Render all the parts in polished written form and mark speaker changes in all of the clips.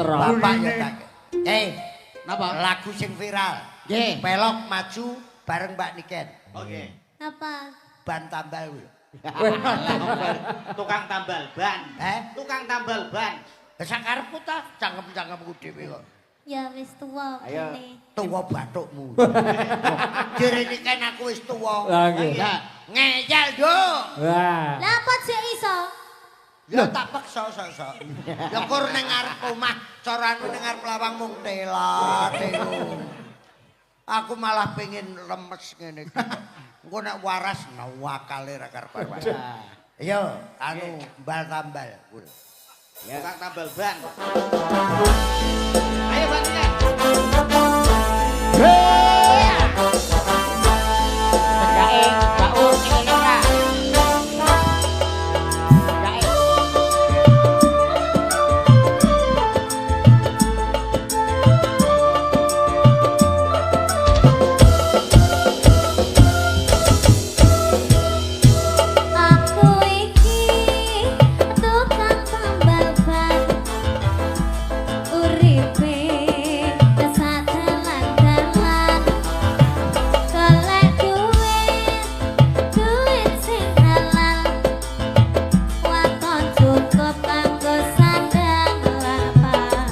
Speaker 1: Bapak ya tak.
Speaker 2: Napa?
Speaker 1: Lagu sing viral.
Speaker 2: Nggih.
Speaker 1: Pelok maju bareng Mbak Niken.
Speaker 3: Oke.
Speaker 4: Apa?
Speaker 1: Ban tambal.
Speaker 3: Tukang tambal ban. Tukang tambal ban.
Speaker 1: Sakarepku ta cangkem-cangkemku dhewe kok.
Speaker 4: Ya wis tuwa kene.
Speaker 1: Tuwa bathukmu. Jere Niken aku wis tuwa.
Speaker 5: Lah nggih.
Speaker 1: Ngeyel, Nduk.
Speaker 5: Wah.
Speaker 4: Lah apa sik iso?
Speaker 1: Ya tak peksa sok-sok. Ya kur ning ngarep omah, carane ning ngarep lawang mung telat. Aku malah pengen lemes ngene iki. Engko nek waras nawakale ra karuan. Ayo, anu mbal tambal.
Speaker 3: Tukang tambal ban. Ayo bantunya.
Speaker 2: Cedake baur ning kene ra.
Speaker 4: Aku iki tukang tambal ban. Uripe sadalan-dalan. Golek duit sing halal. Waton cukup kanggo sandang lapangan.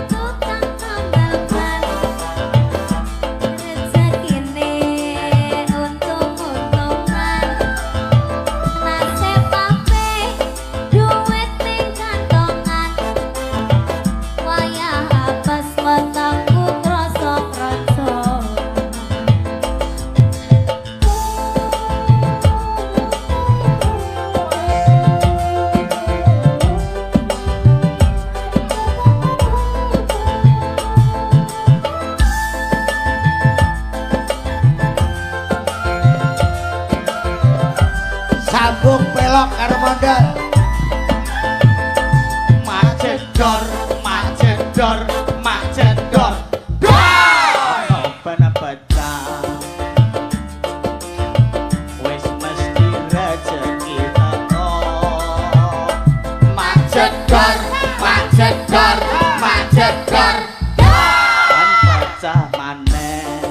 Speaker 4: Tukang tambal ban. Rezekine untung-untungan. Nasib ape duit ning kantongan. Wayah apes wetengku krasa-krasa.
Speaker 1: Sambung pelok karo mondal.
Speaker 3: Macedor, macedor, macedor. Dor! Bana baca. Wis mesti rezeki teko. Macedor, macedor, macedor. Ban pecah maneh.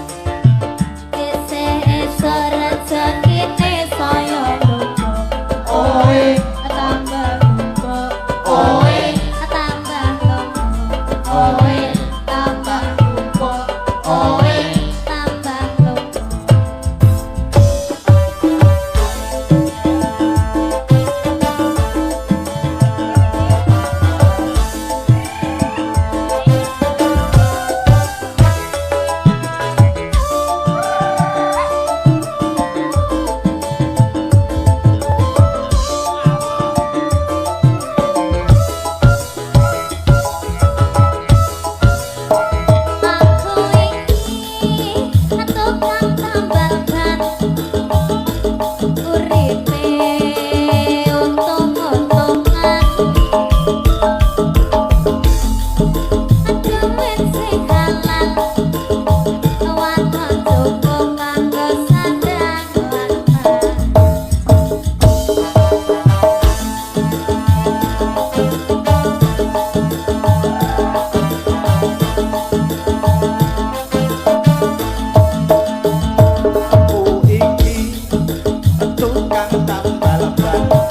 Speaker 4: Esuk rezekine saya lupa.
Speaker 3: Oe,
Speaker 4: Tambah lupa.
Speaker 3: oe,
Speaker 4: Tambah lupa.
Speaker 3: oe,
Speaker 4: Tambah lupa.
Speaker 3: oe.
Speaker 4: Tambah lupa. Aku iki tukang tambal ban. Uripe untung-untungan. Duit sing halal. Waton cukup kanggo sandang lapangan.
Speaker 3: Aku iki tukang tambal ban.